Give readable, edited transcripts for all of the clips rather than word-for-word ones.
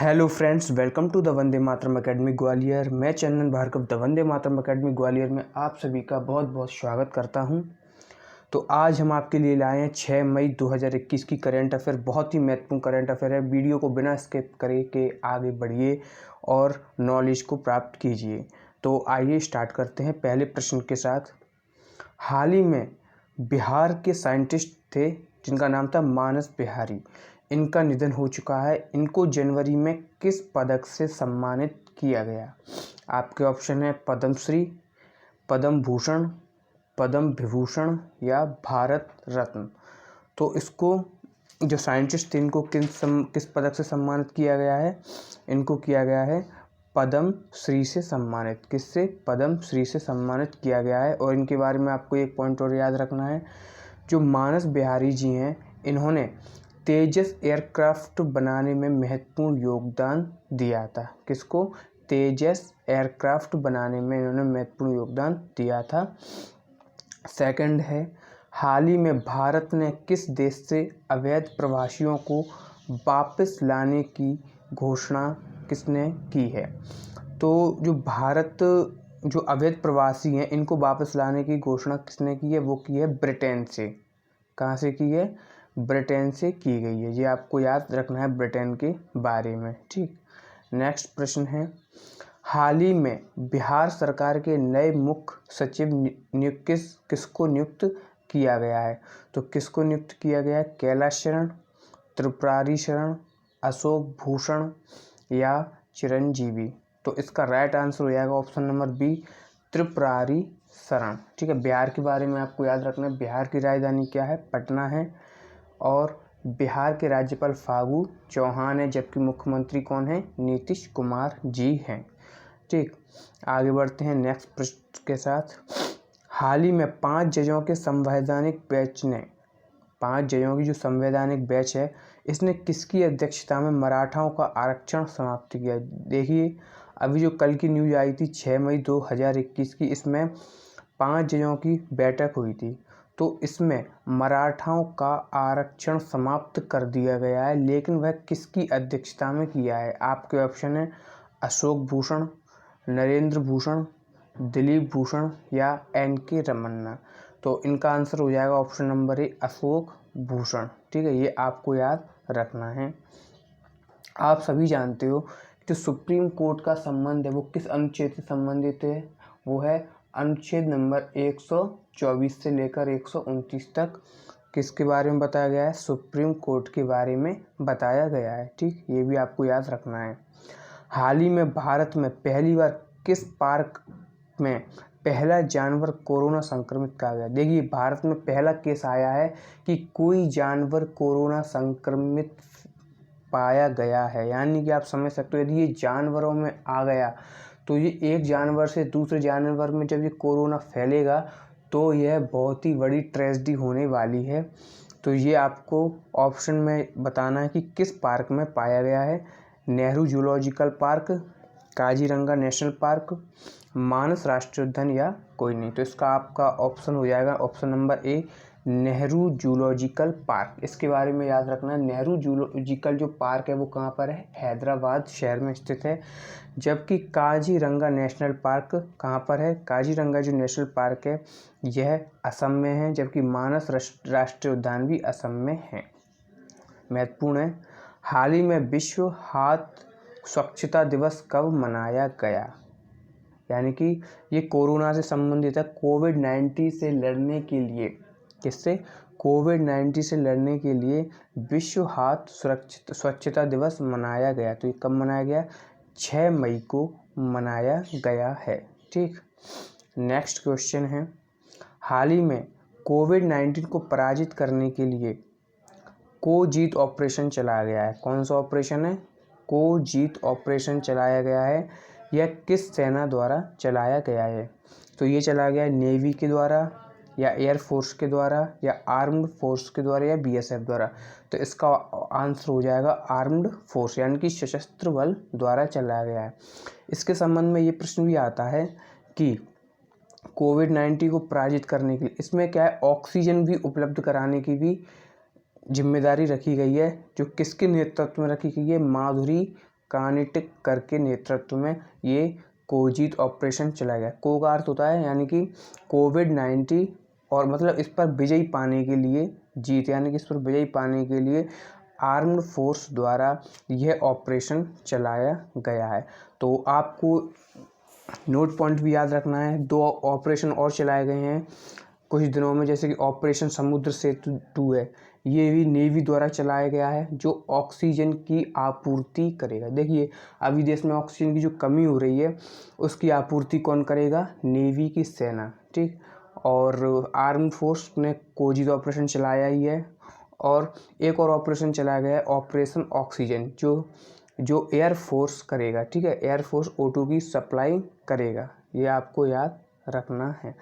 Hello friends, welcome to the Vande Mataram Academy Gwalior. मैं Chandan Bhargav the Vande Mataram Academy Gwalior में आप सभी का बहुत बहुत स्वागत करता हूं। तो आज हम आपके लिए लाए हैं 6 मई 2021 की करंट अफेयर। बहुत ही महत्वपूर्ण करंट अफेयर है। वीडियो को बिना स्किप करे के आगे बढ़िए और नॉलेज को प्राप्त कीजिए। तो आइए स्टार्ट करते हैं पहले प्रश्न के साथ। हाल ही में बिहार के साइंटिस्ट थे जिनका नाम था मानस बिहारी। इनका निधन हो चुका है। इनको जनवरी में किस पदक से सम्मानित किया गया? आपके ऑप्शन है पद्मश्री, पद्म भूषण, पद्म विभूषण या भारत रत्न। तो इसको जो साइंटिस्ट थे इनको किस पदक से सम्मानित किया गया है? इनको किया गया है पद्म श्री से सम्मानित। किससे? पद्म श्री से सम्मानित किया गया है। और इनके बारे में आपको एक पॉइंट और याद रखना है। जो मानस बिहारी जी हैं, इन्होंने तेजस एयरक्राफ्ट बनाने में महत्वपूर्ण योगदान दिया था। किसको? तेजस एयरक्राफ्ट बनाने में इन्होंने महत्वपूर्ण योगदान दिया था। सेकंड है, हाल ही में भारत ने किस देश से अवैध प्रवासियों को वापस लाने की घोषणा किसने की है? तो जो भारत जो अवैध प्रवासी हैं इनको वापस लाने की घोषणा किसने की है? वो की है ब्रिटेन से। कहाँ से की है? ब्रिटेन से की गई है। ये आपको याद रखना है ब्रिटेन के बारे में। ठीक। नेक्स्ट प्रश्न है, हाल ही में बिहार सरकार के नए मुख्य सचिव किसको नियुक्त किया गया है? तो किसको नियुक्त किया गया है? कैलाश शरण, त्रिपुरारी शरण, अशोक भूषण या चिरंजीवी? तो इसका राइट आंसर हो जाएगा option number B, Tripurari Sharan. ठीक है। बिहार के बारे में आपको याद रखना है। बिहार की राजधानी क्या है? पटना है। और बिहार के राज्यपाल फागू चौहान है, जबकि मुख्यमंत्री कौन है? नीतीश कुमार जी हैं। ठीक। आगे बढ़ते हैं नेक्स्ट प्रश्न के साथ। हाल ही में 5 जजों के संवैधानिक बेंच ने 5 जजों की जो संवैधानिक बेंच है इसने किसकी अध्यक्षता में मराठाओं का आरक्षण समाप्त किया? देखिए, अभी जो कल की न्यूज आई थी 6 मई 2021 की, इसमें 5 जजों की बैठक हुई थी। तो इसमें मराठाओं का आरक्षण समाप्त कर दिया गया है, लेकिन वह किसकी अध्यक्षता में किया है? आपके ऑप्शन है अशोक भूषण, नरेंद्र भूषण, दिलीप भूषण या NK रमन्ना। तो इनका आंसर हो जाएगा option number A, Ashok Bhushan. ठीक है। ये आपको याद रखना है। आप सभी जानते हो जो सुप्रीम कोर्ट का संबंध है वो किस अनुच्छेद से संबंधित है? वो है अनुच्छेद नंबर 124 से लेकर 129 तक। किसके बारे में बताया गया है? सुप्रीम कोर्ट के बारे में बताया गया है। ठीक। ये भी आपको याद रखना है। हाल ही में भारत में पहली बार किस पार्क में पहला जानवर कोरोना संक्रमित पाया गया? देखिए, भारत में पहला केस आया है कि कोई जानवर कोरोना संक्रमित पाया गया है। यानी कि आप समझ सकते हो, यदि ये जानवरों में आ गया तो ये एक जानवर से दूसरे जानवर में जब ये कोरोना फैलेगा तो यह बहुत ही बड़ी ट्रेजेडी होने वाली है। तो ये आपको ऑप्शन में बताना है कि किस पार्क में पाया गया है। Nehru Zoological Park, Kaziranga National Park, Manas राष्ट्रीय उद्यान या कोई नहीं। तो इसका आपका ऑप्शन हो जाएगा option number A, Nehru Zoological park. इसके बारे में याद रखना है। नेहरू जूलॉजिकल जो पार्क है वो कहाँ पर है? हैदराबाद शहर में स्थित है। जबकि काजीरंगा नेशनल पार्क कहाँ पर है? काजीरंगा जो नेशनल पार्क है यह असम में है, जबकि मानस राष्ट्रीय उद्यान भी असम में है। महत्वपूर्ण है। हाल ही में विश्व हाथ स्वच्छता दिवस कब मनाया गया? यानी कि ये कोरोना से संबंधित है। कोविड-19 से लड़ने के लिए, किससे? कोविड-19 से लड़ने के लिए विश्व हाथ स्वच्छता दिवस मनाया गया। तो ये कब मनाया गया? 6 मई को मनाया गया है। ठीक। नेक्स्ट क्वेश्चन है, हाल ही में कोविड-19 को पराजित करने के लिए को-जीत ऑपरेशन चलाया गया है। कौन सा ऑपरेशन है? को-जीत ऑपरेशन चलाया गया है। यह किस सेना द्वारा चलाया गया है? तो ये चलाया गया है नेवी के द्वारा या एयरफोर्स के द्वारा या आर्म्ड फोर्स के द्वारा या BSF द्वारा। तो इसका आंसर हो जाएगा आर्म्ड फोर्स, यानी कि सशस्त्र बल द्वारा चलाया गया है। इसके संबंध में ये प्रश्न भी आता है कि कोविड-19 को पराजित करने के लिए इसमें क्या है, ऑक्सीजन भी उपलब्ध कराने की भी जिम्मेदारी रखी गई है। जो किसके नेतृत्व में रखी गई है? माधुरी कानिटकर के नेतृत्व में ये कोजीत ऑपरेशन चलाया गया। को का अर्थ होता है यानी कि कोविड-19 और मतलब इस पर विजय पाने के लिए, जीत यानी कि इस पर विजय पाने के लिए आर्म्ड फोर्स द्वारा यह ऑपरेशन चलाया गया है। तो आपको नोट पॉइंट भी याद रखना है। 2 ऑपरेशन और चलाए गए हैं कुछ दिनों में, जैसे कि ऑपरेशन समुद्र सेतु 2 है, ये भी नेवी द्वारा चलाया गया है, जो ऑक्सीजन की आपूर्ति करेगा। देखिए अभी देश में ऑक्सीजन की जो कमी हो रही है उसकी आपूर्ति कौन करेगा? नेवी की सेना, ठीक। और आर्म फोर्स ने कोजीत ऑपरेशन चलाया ही है। और एक और ऑपरेशन चलाया गया है ऑपरेशन ऑक्सीजन, जो एयर फोर्स करेगा, ठीक है। एयर फोर्स O2 की सप्लाई करेगा, ये आपको याद रखना है।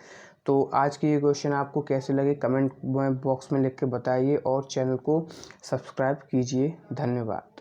तो आज के ये क्वेश्चन आपको कैसे लगे कमेंट बॉक्स में लिख के बताइए और चैनल को सब्सक्राइब कीजिए। धन्यवाद।